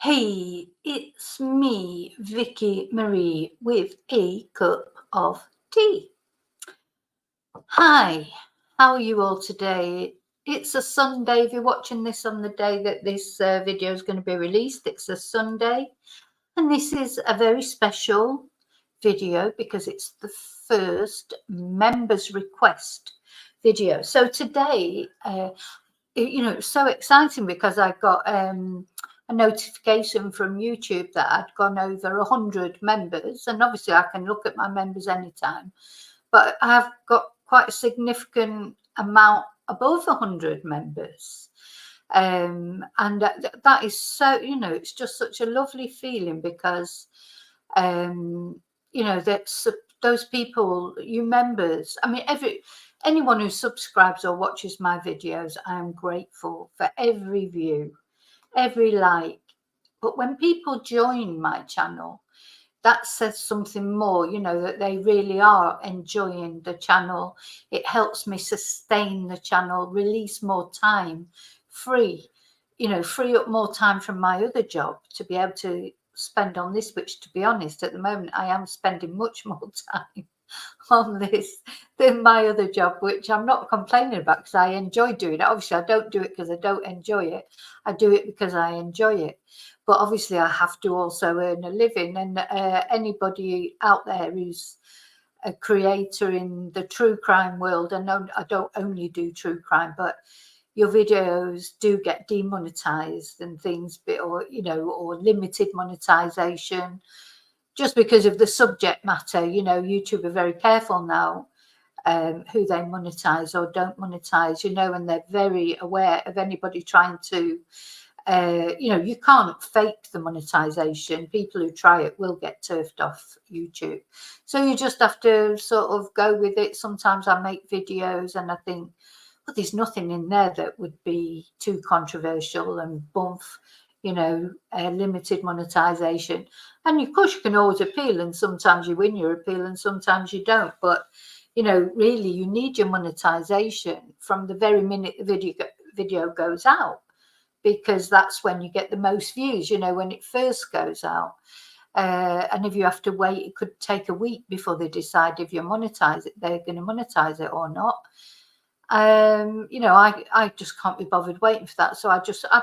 Hey, it's me, Vicky Marie, with a cup of tea. Hi, how are you all today? It's a Sunday. If you're watching this on the day that this video is going to be released, it's a Sunday. And this is a very special video because it's the first members request video. So today, it's so exciting because I got a notification from YouTube that I'd gone over 100 members, and obviously I can look at my members anytime, but I've got quite a significant amount above 100 members. And that is so, it's just such a lovely feeling because, that's those people, you members, I mean, anyone who subscribes or watches my videos, I am grateful for every view, every like. But when people join my channel, that says something more, that they really are enjoying the channel. It helps me sustain the channel, release more time, free up more time from my other job to be able to spend on this, which, to be honest, at the moment, I am spending much more time on this than my other job, which I'm not complaining about because I enjoy doing it. Obviously, I don't do it because I don't enjoy it. I do it because I enjoy it. But obviously, I have to also earn a living. And anybody out there who's a creator in the true crime world, and I don't only do true crime, but your videos do get demonetized and things, or limited monetization, just because of the subject matter. YouTube are very careful now who they monetize or don't monetize, and they're very aware of anybody trying to, you can't fake the monetization. People who try it will get turfed off YouTube. So you just have to sort of go with it. Sometimes I make videos and I think, well, there's nothing in there that would be too controversial, and bump, limited monetization. And of course, you can always appeal, and sometimes you win your appeal and sometimes you don't. But, really, you need your monetization from the very minute the video goes out, because that's when you get the most views, when it first goes out. And if you have to wait, it could take a week before they decide if they're going to monetize it or not. I just can't be bothered waiting for that. So I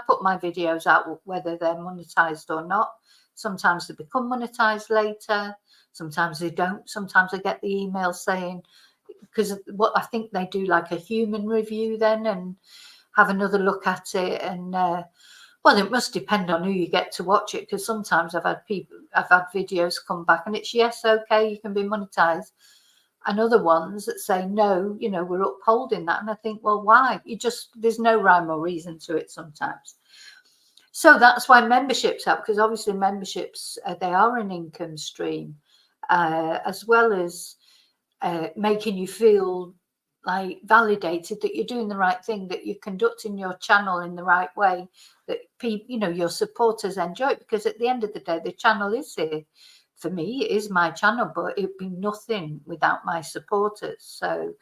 put my videos out whether they're monetized or not. Sometimes they become monetized later. Sometimes they don't. Sometimes I get the email saying, because what I think they do, like a human review then, and have another look at it. And well, it must depend on who you get to watch it, because sometimes I've had videos come back and it's yes, okay, you can be monetized, and other ones that say no, we're upholding that. And I think, well, why? There's no rhyme or reason to it sometimes. So that's why memberships help, because obviously memberships, they are an income stream, as well as making you feel like validated that you're doing the right thing, that you're conducting your channel in the right way, that people, your supporters enjoy it. Because at the end of the day, the channel is here. For me, it is my channel, but it'd be nothing without my supporters. So,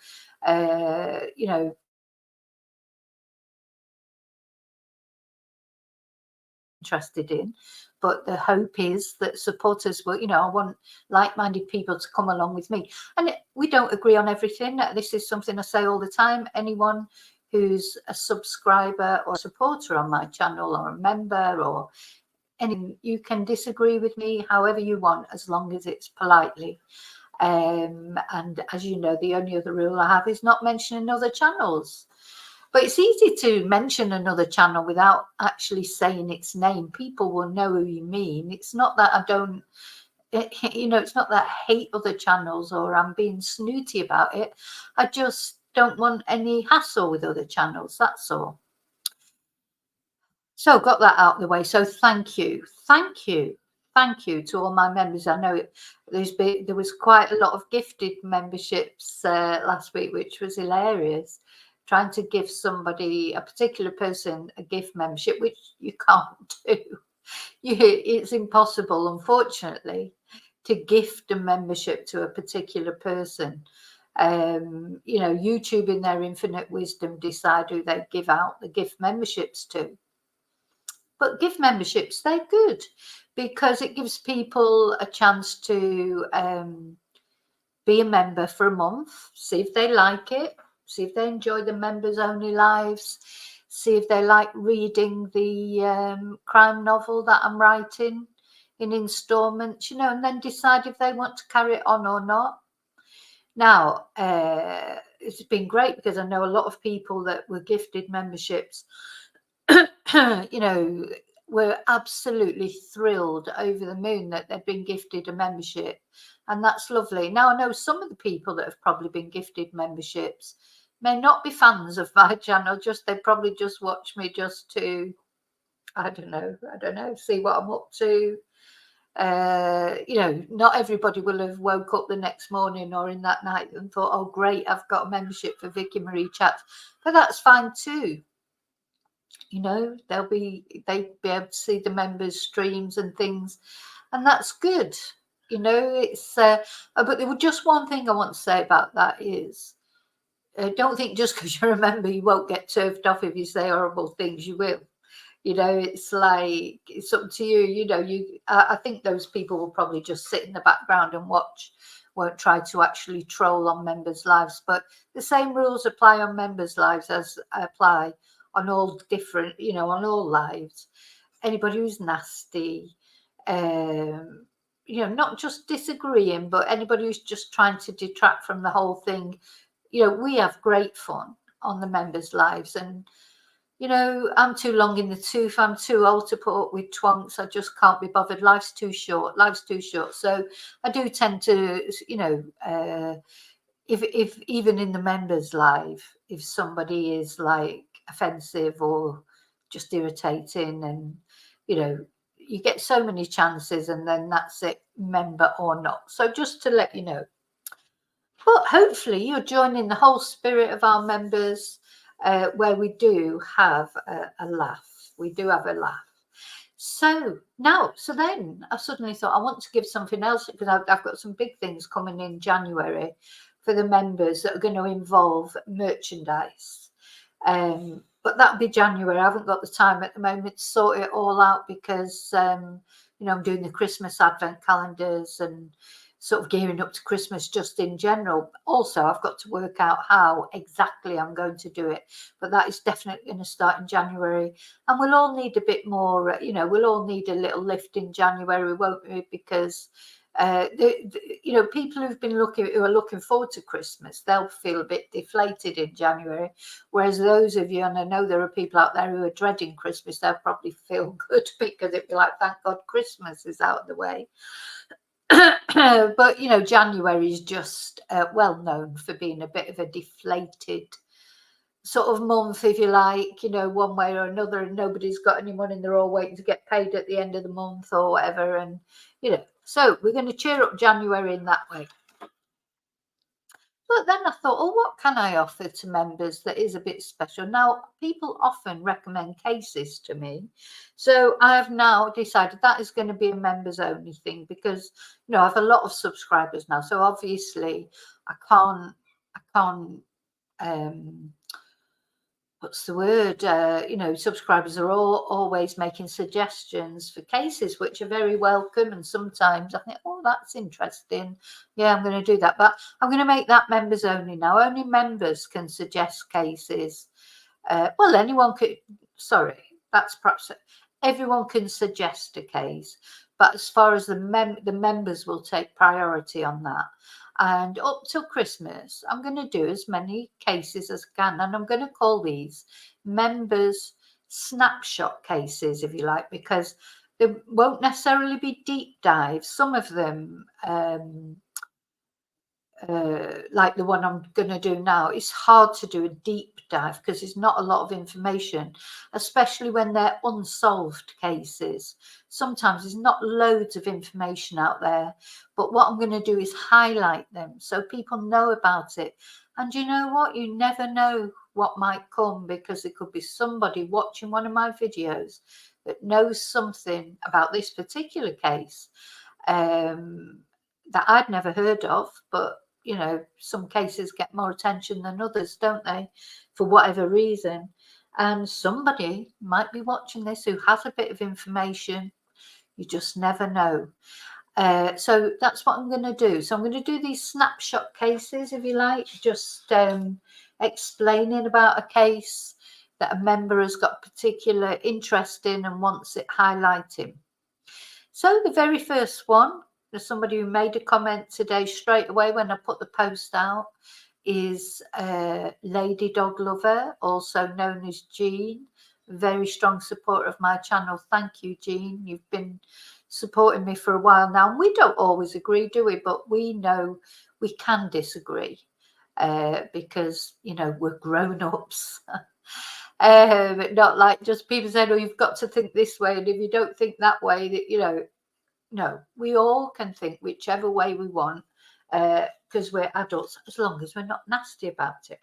interested in, but the hope is that supporters will, I want like-minded people to come along with me. And we don't agree on everything. This is something I say all the time. Anyone who's a subscriber or supporter on my channel, or a member, or anything, you can disagree with me however you want, as long as it's politely. And as you know, the only other rule I have is not mentioning other channels. But it's easy to mention another channel without actually saying its name. People will know who you mean. It's not that I don't, it's not that I hate other channels or I'm being snooty about it. I just don't want any hassle with other channels. That's all. So got that out of the way. So thank you to all my members. I know there was quite a lot of gifted memberships last week, which was hilarious. Trying to give somebody, a particular person, a gift membership, which you can't do. It's impossible, unfortunately, to gift a membership to a particular person. YouTube, in their infinite wisdom, decide who they give out the gift memberships to. But gift memberships, they're good because it gives people a chance to be a member for a month, see if they like it, see if they enjoy the members only lives, see if they like reading the crime novel that I'm writing in installments, and then decide if they want to carry it on or not. Now, it's been great because I know a lot of people that were gifted memberships, were absolutely thrilled, over the moon that they'd been gifted a membership. And that's lovely. Now, I know some of the people that have probably been gifted memberships may not be fans of my channel, they probably just watch me just to, I don't know, see what I'm up to. Not everybody will have woke up the next morning or in that night and thought, oh, great, I've got a membership for Vicky Marie Chats. But that's fine too. They'd be able to see the members' streams and things, and that's good. It's but there was just one thing I want to say about that is, don't think just because you're a member you won't get turfed off if you say horrible things. You will. It's like, it's up to you. I think those people will probably just sit in the background and watch, won't try to actually troll on members' lives. But the same rules apply on members' lives as apply on all different, on all lives. Anybody who's nasty, not just disagreeing, but anybody who's just trying to detract from the whole thing. We have great fun on the members' lives, and I'm too long in the tooth. I'm too old to put up with twonks. I just can't be bothered. Life's too short. So I do tend to, if even in the members' life, if somebody is like offensive or just irritating, and you get so many chances, and then that's it, member or not. So just to let you know. But hopefully you're joining the whole spirit of our members, where we do have a laugh. We do have a laugh. So then I suddenly thought I want to give something else, because I've got some big things coming in January for the members that are going to involve merchandise. But that'll be January. I haven't got the time at the moment to sort it all out because, I'm doing the Christmas advent calendars and sort of gearing up to Christmas just in general. Also, I've got to work out how exactly I'm going to do it, but that is definitely going to start in January. And we'll all need a bit more, we'll all need a little lift in January, won't we? Because people who are looking forward to Christmas, they'll feel a bit deflated in January, whereas those of you, and I know there are people out there who are dreading Christmas, they'll probably feel good because it'll be like, thank God Christmas is out of the way. But January is just well known for being a bit of a deflated sort of month, if you like, one way or another, and nobody's got any money and they're all waiting to get paid at the end of the month or whatever. And so we're going to cheer up January in that way. But then I thought, oh, what can I offer to members that is a bit special? Now, people often recommend cases to me. So I have now decided that is going to be a members only thing, because, I have a lot of subscribers now. So obviously I can't, what's the word? Subscribers are always making suggestions for cases, which are very welcome. And sometimes I think, oh, that's interesting. Yeah, I'm going to do that. But I'm going to make that members only now. Only members can suggest cases. Well, anyone could. Sorry, that's perhaps everyone can suggest a case. But as far as the members will take priority on that. And up till Christmas, I'm going to do as many cases as I can. And I'm going to call these members snapshot cases, if you like, because they won't necessarily be deep dives. Some of them, like the one I'm going to do now, it's hard to do a deep dive because there's not a lot of information, especially when they're unsolved cases. Sometimes there's not loads of information out there, but what I'm going to do is highlight them so people know about it. And you know what? You never know what might come, because there could be somebody watching one of my videos that knows something about this particular case that I'd never heard of. But some cases get more attention than others, don't they, for whatever reason. And somebody might be watching this who has a bit of information. You just never know. So that's what I'm going to do. So I'm going to do these snapshot cases, if you like, just explaining about a case that a member has got particular interest in and wants it highlighting. So the very first one, there's somebody who made a comment today straight away when I put the post out, is Lady Dog Lover, also known as Jean. Very strong supporter of my channel. Thank you, Jean. You've been supporting me for a while now. And we don't always agree, do we? But we know we can disagree because, you know, we're grown-ups. Not like just people saying, oh, you've got to think this way, and if you don't think that way, that, you know, no, we all can think whichever way we want because we're adults, as long as we're not nasty about it.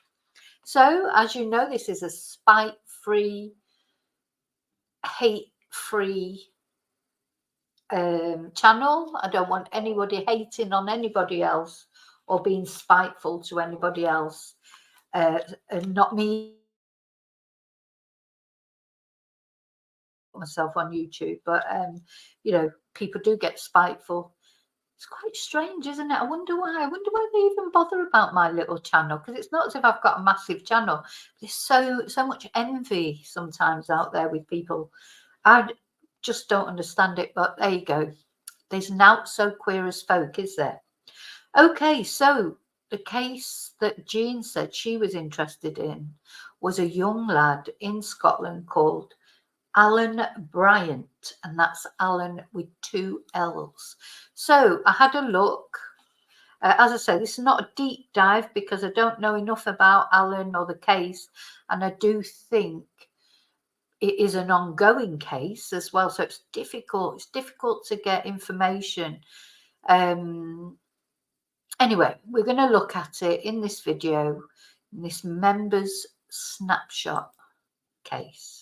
So, as you know, this is a spite-free, hate-free channel. I don't want anybody hating on anybody else or being spiteful to anybody else. And not me myself on YouTube, but you know, people do get spiteful. It's quite strange, isn't it? I wonder why. I wonder why they even bother about my little channel, because it's not as if I've got a massive channel. There's so much envy sometimes out there with people. I just don't understand it, but there you go. There's not so queer as folk, is there? Okay, so the case that Jean said she was interested in was a young lad in Scotland called Allan Bryant, and that's Allan with 2 L's. So I had a look. As I say, this is not a deep dive because I don't know enough about Allan or the case, and I do think it is an ongoing case as well. So it's difficult. It's difficult to get information. Anyway, we're going to look at it in this video, in this members snapshot case.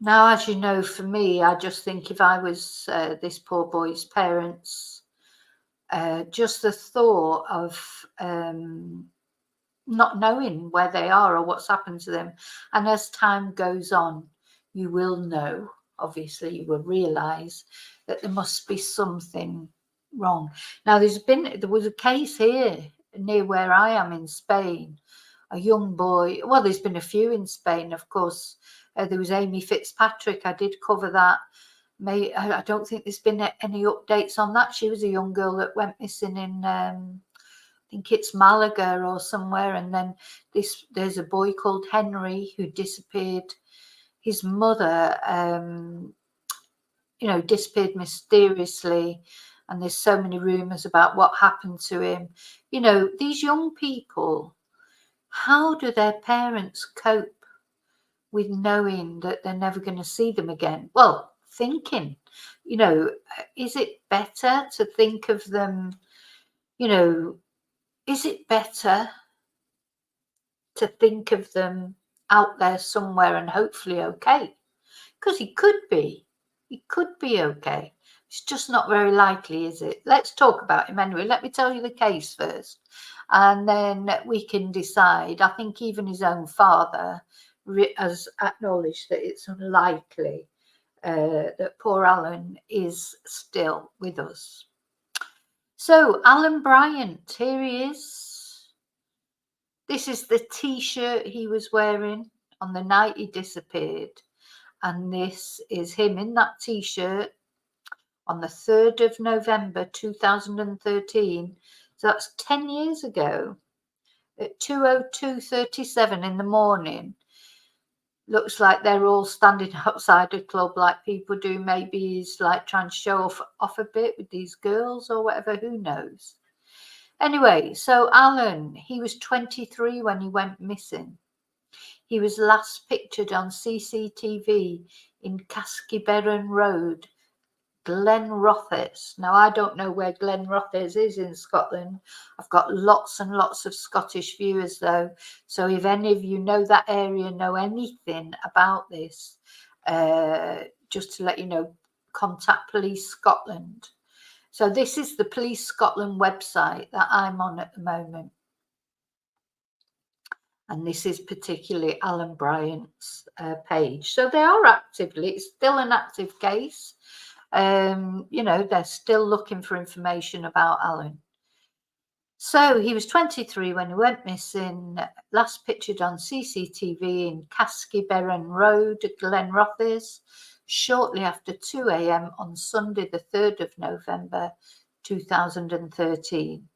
Now, as you know, for me, I just think if I was this poor boy's parents, just the thought of not knowing where they are or what's happened to them. And as time goes on, you will know, obviously, you will realise that there must be something wrong. Now, there was a case here near where I am in Spain, a young boy. Well, there's been a few in Spain, of course. There was Amy Fitzpatrick. I did cover that. I don't think there's been any updates on that. She was a young girl that went missing in, I think it's Malaga or somewhere. And then there's a boy called Henry who disappeared. His mother, you know, disappeared mysteriously. And there's so many rumours about what happened to him. You know, these young people, how do their parents cope with knowing that they're never going to see them again? Well, thinking, you know, is it better to think of them, you know, is it better to think of them out there somewhere and hopefully okay? Because he could be okay. It's just not very likely, is it? Let's talk about him anyway. Let me tell you the case first, and then we can decide. I think even his own father has acknowledged that it's unlikely that poor Allan is still with us. So Allan Bryant, here he is. This is the t-shirt he was wearing on the night he disappeared. And this is him in that t-shirt on the 3rd of November 2013. So that's 10 years ago at 2:02:37 in the morning. Looks like they're all standing outside a club like people do. Maybe he's like trying to show off a bit with these girls or whatever, who knows. Anyway, so Allan, he was 23 when he went missing. He was last pictured on CCTV in Caskieberran Road, Glenrothes. Now, I don't know where Glenrothes is in Scotland. I've got lots and lots of Scottish viewers, though. So if any of you know that area, know anything about this, just to let you know, contact Police Scotland. So this is the Police Scotland website that I'm on at the moment. And this is particularly Allan Bryant's page. So they are actively, it's still an active case. You know, they're still looking for information about Allan. So he was 23 when he went missing, last pictured on CCTV in Caskieberran Road, Glenrothes, shortly after 2 a.m. on Sunday, the 3rd of November, 2013.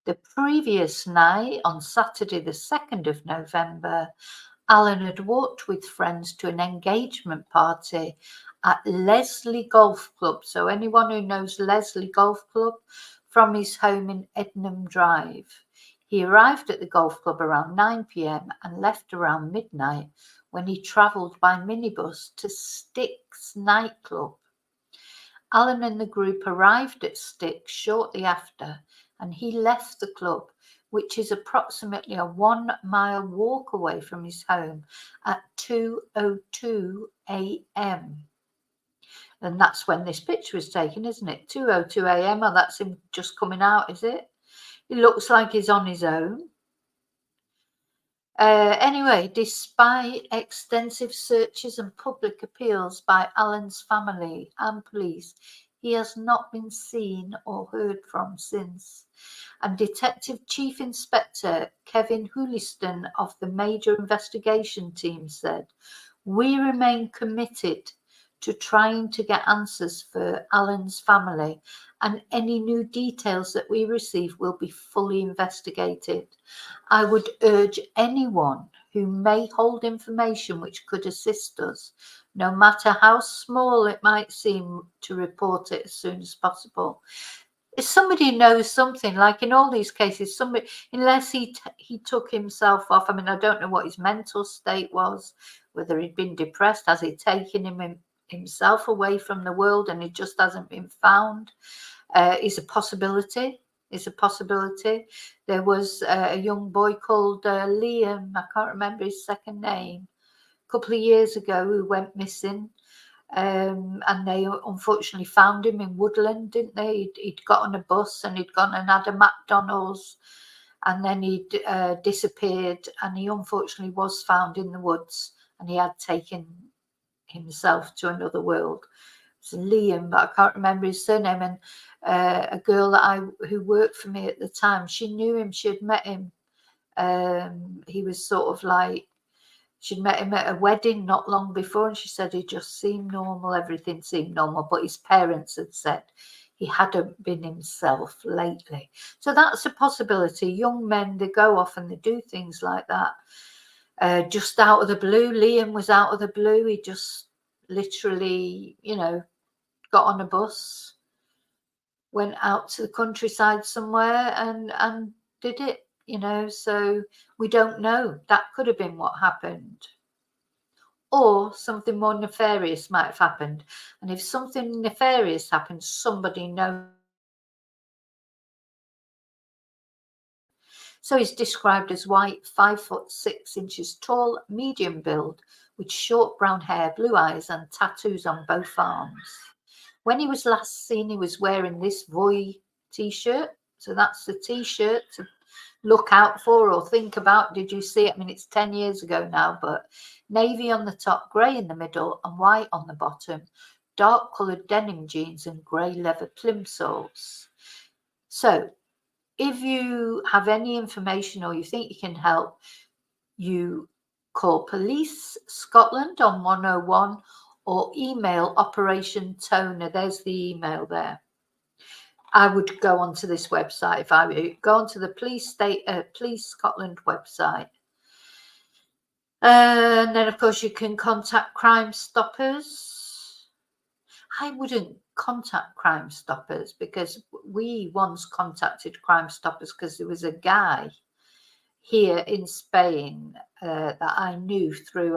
The previous night, on Saturday, the 2nd of November, Allan had walked with friends to an engagement party at Leslie Golf Club. So anyone who knows Leslie Golf Club, from his home in Ednam Drive. He arrived at the golf club around 9 p.m. and left around midnight, when he travelled by minibus to Styx nightclub. Allan and the group arrived at Styx shortly after, and he left the club, which is approximately a 1 mile walk away from his home, at 2:02 a.m. And that's when this picture was taken, isn't it? 2:02 a.m. Oh, that's him just coming out, is it? It looks like he's on his own. Anyway, despite extensive searches and public appeals by Allan's family and police, he has not been seen or heard from since. And Detective Chief Inspector Kevin Huliston of the Major Investigation Team said, "We remain committed to trying to get answers for Allan's family, and any new details that we receive will be fully investigated. I would urge anyone who may hold information which could assist us, no matter how small it might seem, to report it as soon as possible." If somebody knows something, like in all these cases, somebody, unless he took himself off, I mean, I don't know what his mental state was, whether he'd been depressed, has he taken himself away from the world and he just hasn't been found, is a possibility. Is a possibility. There was a young boy called Liam, I can't remember his second name, a couple of years ago, who went missing. And they unfortunately found him in Woodland, didn't they? He'd got on a bus and he'd gone and had a McDonald's, and then he'd disappeared, and he unfortunately was found in the woods, and he had taken himself to another world. It's Liam, but I can't remember his surname. And a girl who worked for me at the time, she knew him, she had met him. He was sort of like, she'd met him at a wedding not long before, and she said he just seemed normal, everything seemed normal, but his parents had said he hadn't been himself lately. So that's a possibility. Young men, they go off and they do things like that, just out of the blue. Liam was out of the blue. He just literally, you know, got on a bus, went out to the countryside somewhere and did it, you know. So we don't know. That could have been what happened. Or something more nefarious might have happened. And if something nefarious happens, somebody knows. So he's described as white, 5'6" tall, medium build, with short brown hair, blue eyes, and tattoos on both arms. When he was last seen, he was wearing this Voy t-shirt. So that's the t-shirt to look out for or think about. Did you see it? I mean, it's 10 years ago now, but navy on the top, grey in the middle, and white on the bottom. Dark coloured denim jeans and grey leather plimsolls. So if you have any information or you think you can help, you call Police Scotland on 101 or email Operation Toner. There's the email there. I would go onto this website if I were you. Go onto the Police Scotland website. And then, of course, you can contact Crime Stoppers. I wouldn't contact Crime Stoppers, because we once contacted Crime Stoppers because there was a guy here in Spain that I knew through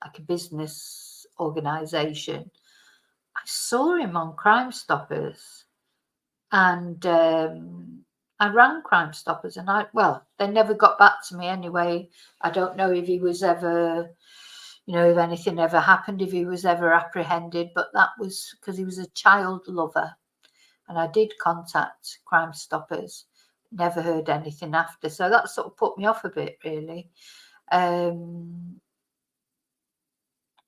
like a business organisation. I saw him on Crime Stoppers, and I rang Crime Stoppers, and they never got back to me anyway. I don't know if he was ever, you know, if anything ever happened, if he was ever apprehended, but that was because he was a child lover. And I did contact Crime Stoppers. never heard anything after. So that sort of put me off a bit, really.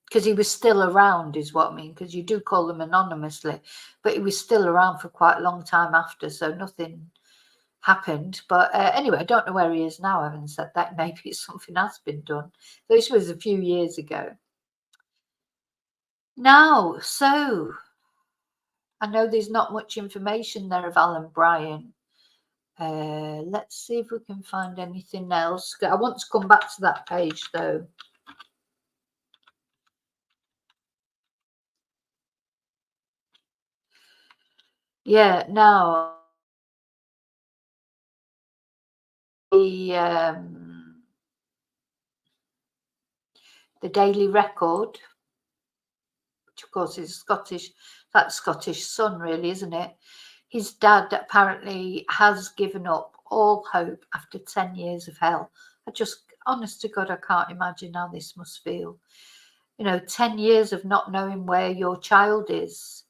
Because he was still around, is what I mean, because you do call them anonymously, but he was still around for quite a long time after, so nothing happened. But anyway, I don't know where he is now. Having said that, maybe something has been done. This was a few years ago. Now, so I know there's not much information there of Allan Bryant. Let's see if we can find anything else. I want to come back to that page, though. Yeah, now the Daily Record, which of course is Scottish, that's Scottish Sun, really, isn't it? His dad apparently has given up all hope after 10 years of hell. I just, honest to God, I can't imagine how this must feel. 10 years of not knowing where your child is.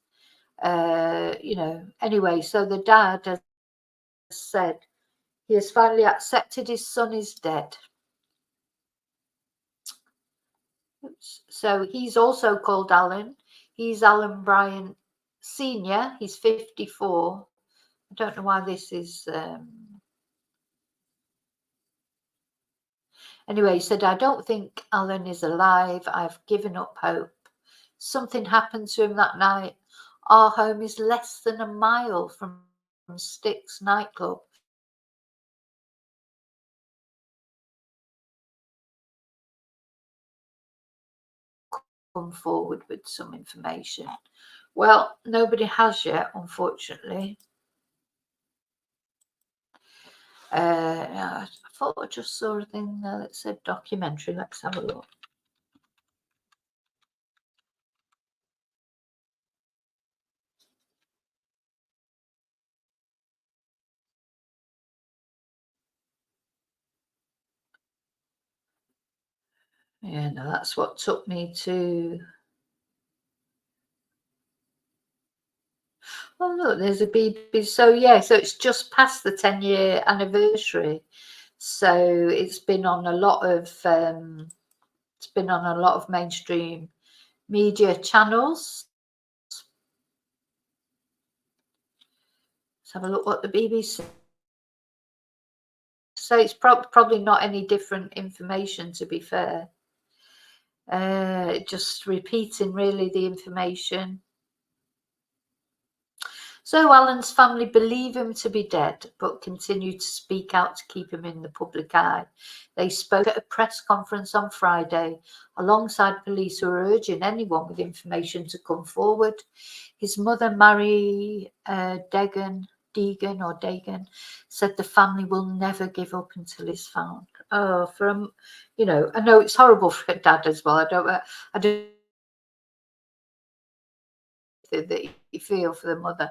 Anyway, so the dad has said he has finally accepted his son is dead. So he's also called Allan. He's Allan Bryant Senior. He's 54. I don't know why this is. Anyway, he said, I don't think Allan is alive. I've given up hope. Something happened to him that night. Our home is less than a mile from Styx nightclub. Come forward with some information. Well, nobody has yet, unfortunately. I thought I just saw a thing that said documentary. Let's have a look. Yeah, no, that's what took me to. Oh, look, there's a BBC. So, yeah, so it's just past the 10-year anniversary. So it's been on a lot of mainstream media channels. Let's have a look what the BBC. So it's probably not any different information, to be fair. Just repeating really the information. So Allan's family believe him to be dead, but continue to speak out to keep him in the public eye. They spoke at a press conference on Friday alongside police who are urging anyone with information to come forward. His mother, Mary Deegan, said the family will never give up until he's found. Oh, I know it's horrible for a dad as well. I don't that you feel for the mother.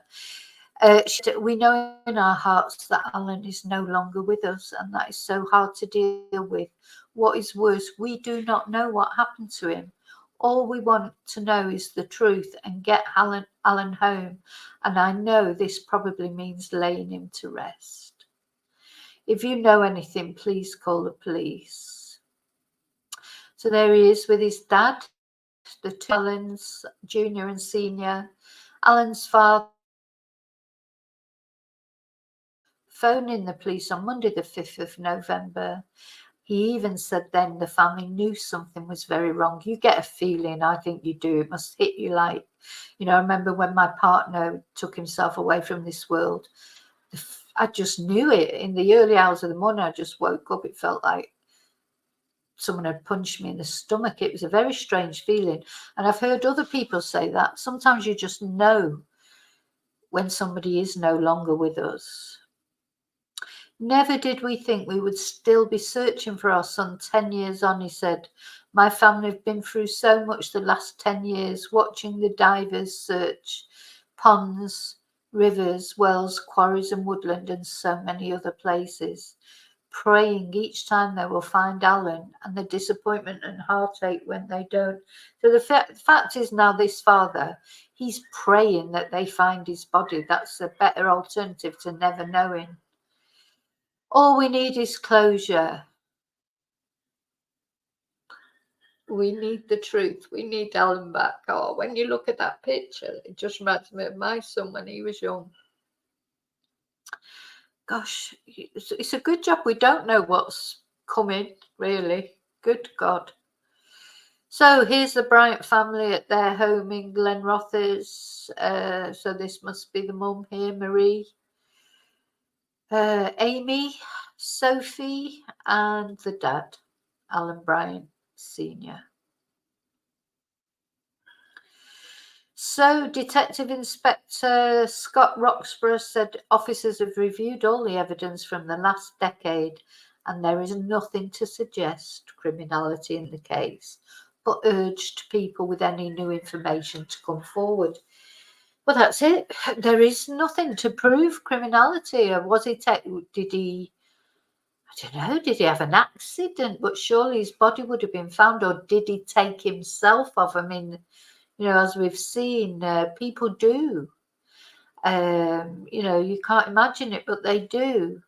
We know in our hearts that Allan is no longer with us, and that is so hard to deal with. What is worse, we do not know what happened to him. All we want to know is the truth and get Allan home. And I know this probably means laying him to rest. If you know anything, please call the police. So there he is with his dad, the two Allans, junior and senior. Allan's father phoning the police on Monday the 5th of November. He even said then the family knew something was very wrong. You get a feeling, I think you do. It must hit you like, I remember when my partner took himself away from this world. I just knew it. In the early hours of the morning, I just woke up. It felt like someone had punched me in the stomach. It was a very strange feeling. And I've heard other people say that. Sometimes you just know when somebody is no longer with us. Never did we think we would still be searching for our son 10 years on, he said. My family have been through so much the last 10 years, watching the divers search ponds, rivers, wells, quarries and woodland and so many other places, praying each time they will find Allan, and the disappointment and heartache when they don't. So the fact is now this father, he's praying that they find his body. That's a better alternative to never knowing. All we need is closure. We need the truth. We need Allan back. Oh, when you look at that picture, it just reminds me of my son when he was young. Gosh, it's a good job we don't know what's coming, really. Good God. So here's the Bryant family at their home in Glenrothes. So this must be the mum here, Marie, Amy, Sophie, and the dad, Allan Bryant Sr. So Detective Inspector Scott Roxburgh said officers have reviewed all the evidence from the last decade and there is nothing to suggest criminality in the case, but urged people with any new information to come forward. Well, that's it. There is nothing to prove criminality. Or was he? Did he? I don't know. Did he have an accident? But surely his body would have been found. Or did he take himself off? I mean, as we've seen, people do. You can't imagine it, but they do.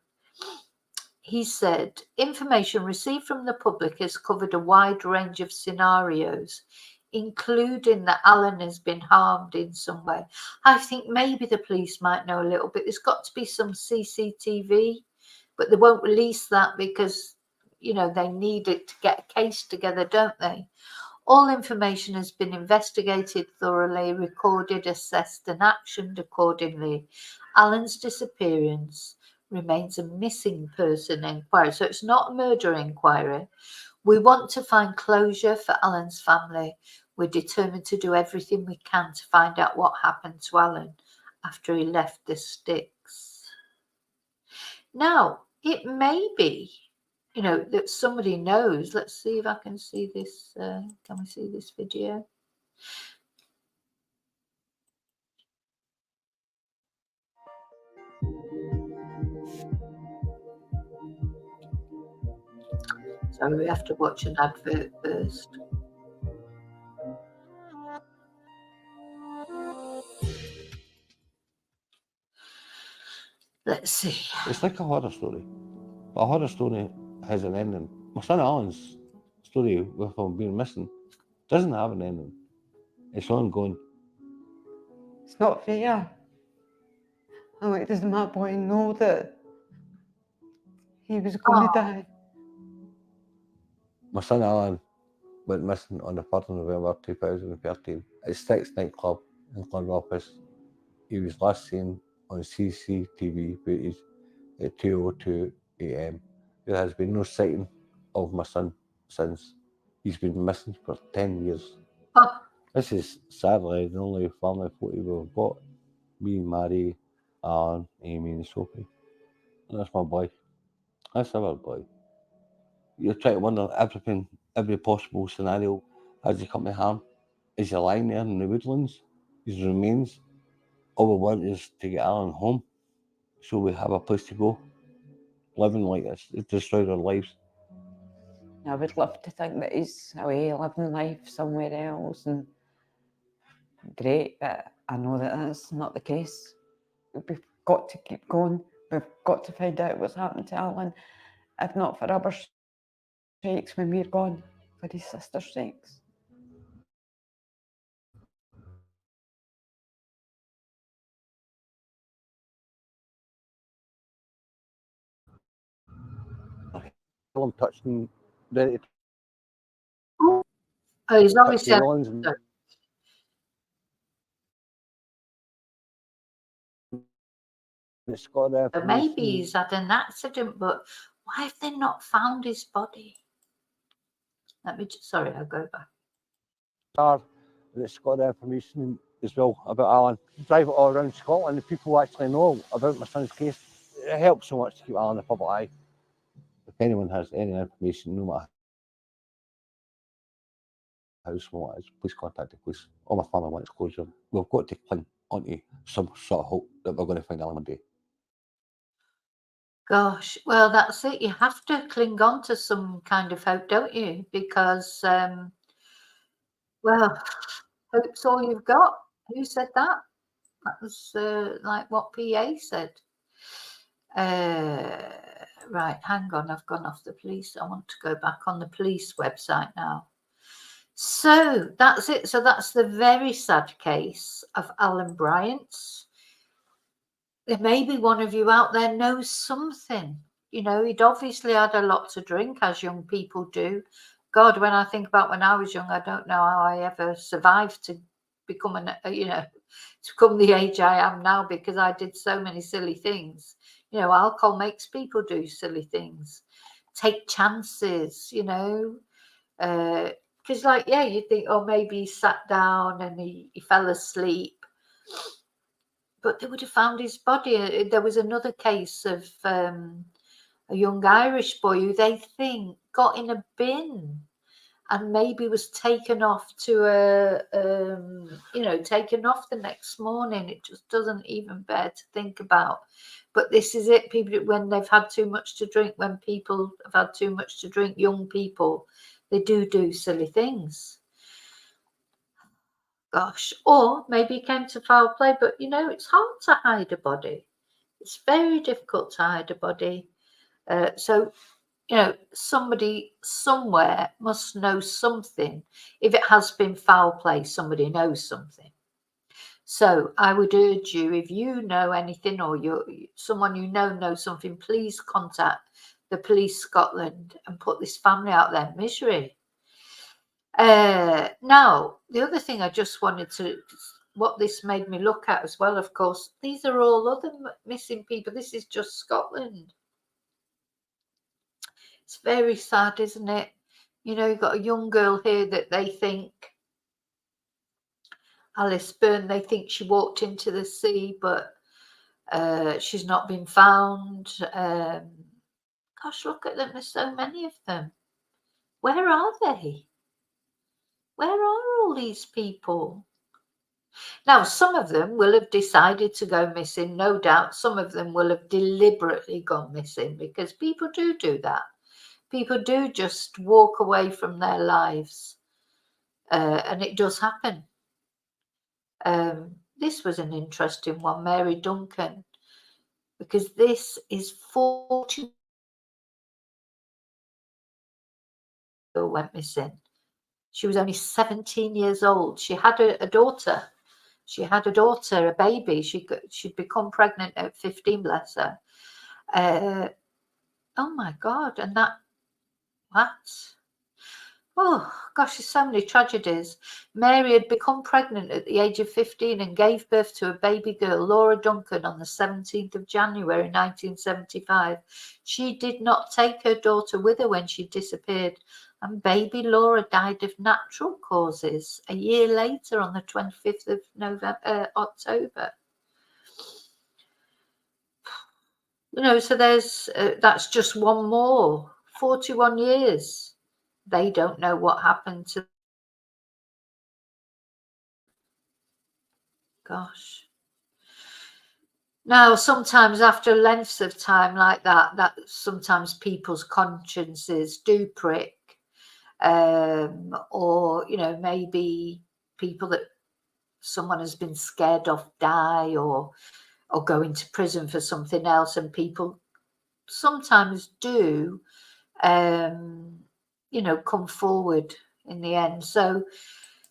He said, information received from the public has covered a wide range of scenarios, including that Allan has been harmed in some way. I think maybe the police might know a little bit. There's got to be some CCTV, but they won't release that because, they need it to get a case together, don't they? All information has been investigated thoroughly, recorded, assessed, and actioned accordingly. Allan's disappearance remains a missing person inquiry. So it's not a murder inquiry. We want to find closure for Allan's family. We're determined to do everything we can to find out what happened to Allan after he left the Styx. Now, it may be that somebody knows. Let's see if I can see this. Can we see this video? So we have to watch an advert first. Let's see. It's like a horror story. But a horror story has an ending. My son Alan's story with him being missing doesn't have an ending. It's ongoing. It's not fair. I'm like, does my boy know that he was going to die? My son Alan went missing on the 3rd of November 2013 at Styx nightclub in Glenrothes. He was last seen on CCTV footage at 2:02 a.m. There has been no sighting of my son since. He's been missing for 10 years. Oh. This is sadly the only family photo we've got. Me, Mary, Alan, Amy and Sophie. And that's my boy. That's our boy. You're trying to wonder every possible scenario. Has he come to harm? Is he lying there in the woodlands? His remains? All we want is to get Alan home so we have a place to go. Living like this, it destroyed our lives. I would love to think that he's away living life somewhere else and great, but I know that that's not the case. We've got to keep going. We've got to find out what's happened to Allan, if not for rubber sakes when we're gone, for his sister's sakes. I'm touching ready. Oh, he's obviously. So maybe he's had an accident, but why have they not found his body? Sorry, I'll go back. It's got the information as well about Alan. Drive it all around Scotland, and people actually know about my son's case. It helps so much to keep Alan in the public eye. If anyone has any information, no matter how small it is, please contact the police. All my family wants closure. We've got to cling onto some sort of hope that we're going to find Alan one day. Gosh, well, that's it. You have to cling on to some kind of hope, don't you? Because, well, hope's all you've got. Who said that? That was like what PA said. Right, hang on, I've gone off the police. I want to go back on the police website now. So that's it. So that's the very sad case of Allan Bryant's. There may be one of you out there knows something. You know, he'd obviously had a lot to drink, as young people do. God, when I think about when I was young, I don't know how I ever survived to become to become the age I am now, because I did so many silly things. You know, alcohol makes people do silly things, take chances, because you think, oh, maybe he sat down and he fell asleep, but they would have found his body. There was another case of a young Irish boy who they think got in a bin and maybe was taken off taken off the next morning. It just doesn't even bear to think about. But this is it, people, when they've had too much to drink, when people have had too much to drink, young people, they do silly things. Gosh, or maybe it came to foul play, but it's hard to hide a body. It's very difficult to hide a body. So somebody somewhere must know something. If it has been foul play, somebody knows something. So I would urge you, if you know anything, or someone you know knows something, please contact the Police Scotland and put this family out their misery. Now, the other thing I just wanted to, what this made me look at as well, of course, these are all other missing people. This is just Scotland. It's very sad, isn't it? You've got a young girl here that they think, Alice Byrne, they think she walked into the sea, but she's not been found. Gosh, look at them. There's so many of them. Where are they? Where are all these people? Now, some of them will have decided to go missing, no doubt. Some of them will have deliberately gone missing, because people do that. People do just walk away from their lives, and it does happen. This was an interesting one, Mary Duncan, because this is 40 went missing. She was only 17 years old. She had a daughter. She had a daughter, a baby. She'd become pregnant at 15, bless her. Oh my God! And what? Oh gosh, there's so many tragedies. Mary had become pregnant at the age of 15 and gave birth to a baby girl, Laura Duncan, on the 17th of January 1975. She did not take her daughter with her when she disappeared, and baby Laura died of natural causes a year later, on the 25th of October. So there's that's just one more. 41 years. They don't know what happened to. Gosh. Now, sometimes after lengths of time like that sometimes people's consciences do prick, or maybe people that someone has been scared of die, or go into prison for something else, and people sometimes do come forward in the end. So,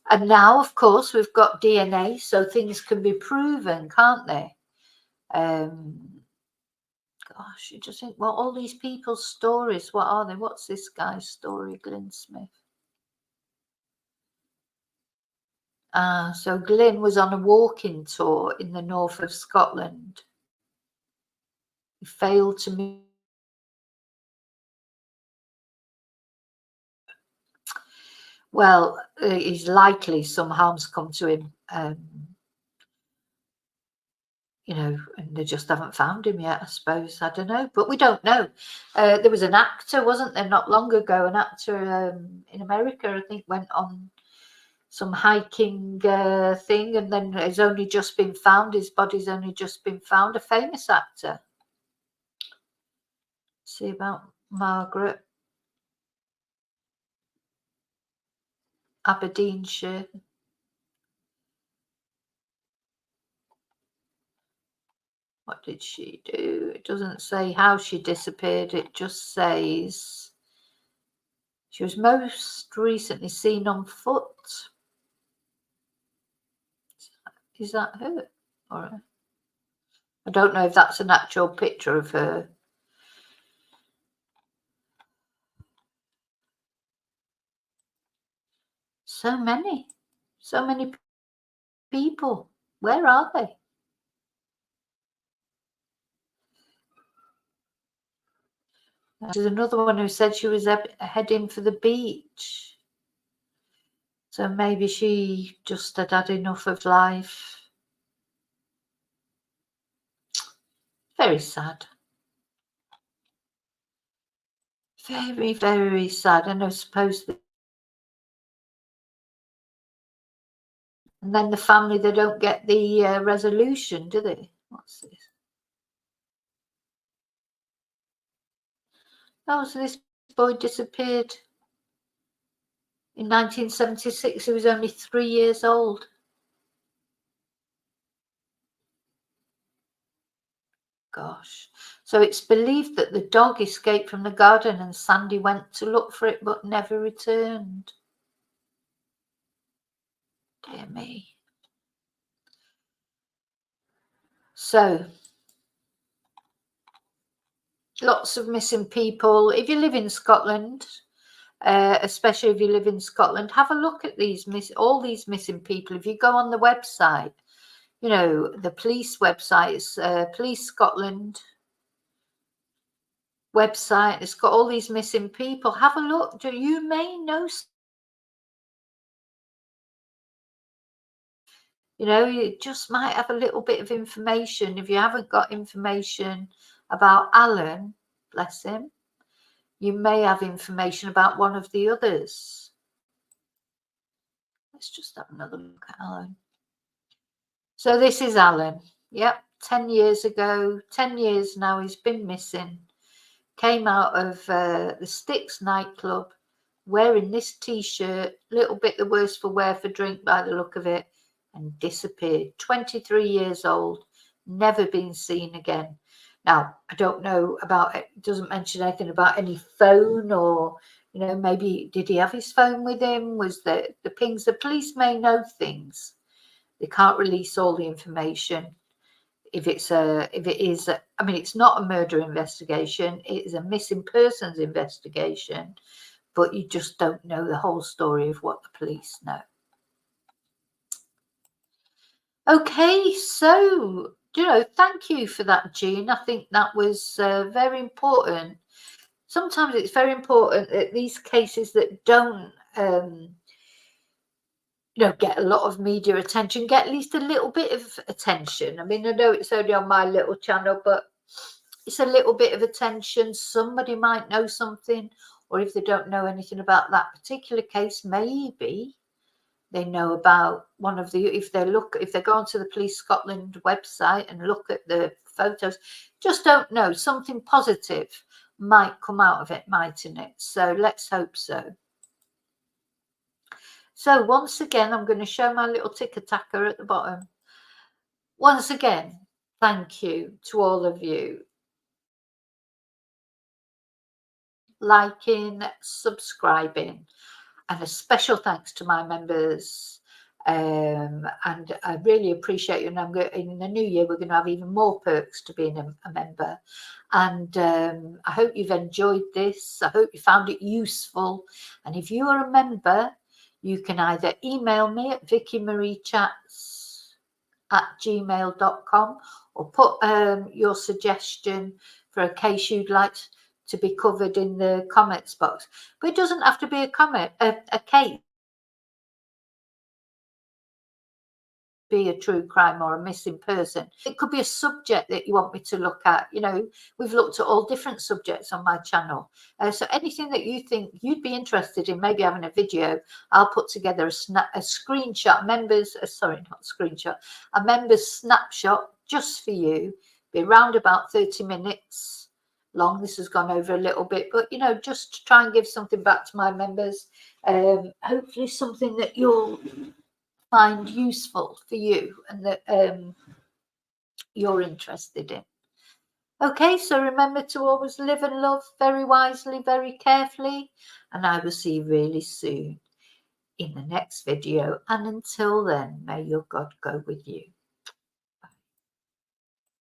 and now of course we've got DNA, so things can be proven, can't they? Gosh, you just think, well, all these people's stories, what are they? What's this guy's story, Glyn Smith? So Glyn was on a walking tour in the north of Scotland. He failed to meet. Well, he's likely some harm's come to him, and they just haven't found him yet, I suppose. I don't know, but we don't know. There was an actor, wasn't there, not long ago, an actor in America, I think, went on some hiking thing, and then it's only just been found. His body's only just been found. A famous actor. See about Margaret, Aberdeenshire. What did she do? It doesn't say how she disappeared. It just says she was most recently seen on foot. Is that her? Or I don't know if that's an actual picture of her. So many people. Where are they? There's another one who said she was heading for the beach. So maybe she just had enough of life. Very sad. Very, very sad. And I suppose and then the family, they don't get the resolution, do they? What's this? Oh, so this boy disappeared in 1976. He was only 3 years old. Gosh. So it's believed that the dog escaped from the garden and Sandy went to look for it but never returned. Dear me. So, lots of missing people. If you live in Scotland, especially if you live in Scotland, have a look at all these missing people. If you go on the website, you know, the police websites, Police Scotland website, it's got all these missing people. Have a look. You may know, you know, you just might have a little bit of information. If you haven't got information about Allan, bless him, you may have information about one of the others. Let's just have another look at Allan. So this is Allan. Yep, 10 years ago, 10 years now he's been missing. Came out of the Styx nightclub wearing this t-shirt, little bit the worse for wear for drink by the look of it, and disappeared. 23 years old, never been seen again. Now, I don't know about it, doesn't mention anything about any phone or, you know, maybe did he have his phone with him? Was the pings? The police may know things. They can't release all the information. If it is, I mean, it's not a murder investigation. It is a missing persons investigation, but you just don't know the whole story of what the police know. Okay, so, you know, thank you for that, Jean. I think that was very important. Sometimes it's very important that these cases that don't, you know, get a lot of media attention, get at least a little bit of attention. I mean, I know it's only on my little channel, but it's a little bit of attention. Somebody might know something, or if they don't know anything about that particular case, maybe they know about one of the, if they go onto the Police Scotland website and look at the photos, just don't know, something positive might come out of it, mightn't it? So let's hope so. So once again, I'm going to show my little ticker-tacker at the bottom. Once again, thank you to all of you. Liking, subscribing, and a special thanks to my members. And I really appreciate you. And in the new year, we're going to have even more perks to being a member. And I hope you've enjoyed this. I hope you found it useful. And if you are a member, you can either email me at vickymariechats@gmail.com or put your suggestion for a case you'd like to be covered in the comments box. But it doesn't have to be a case. Be a true crime or a missing person. It could be a subject that you want me to look at. You know, we've looked at all different subjects on my channel. So anything that you think you'd be interested in, maybe having a video, I'll put together a screenshot, a member's snapshot just for you. Be around about 30 minutes long. This has gone over a little bit, but you know, just to try and give something back to my members. Hopefully something that you'll find useful for you and that you're interested in. Okay, so remember to always live and love very wisely, very carefully, and I will see you really soon in the next video. And until then, may your God go with you.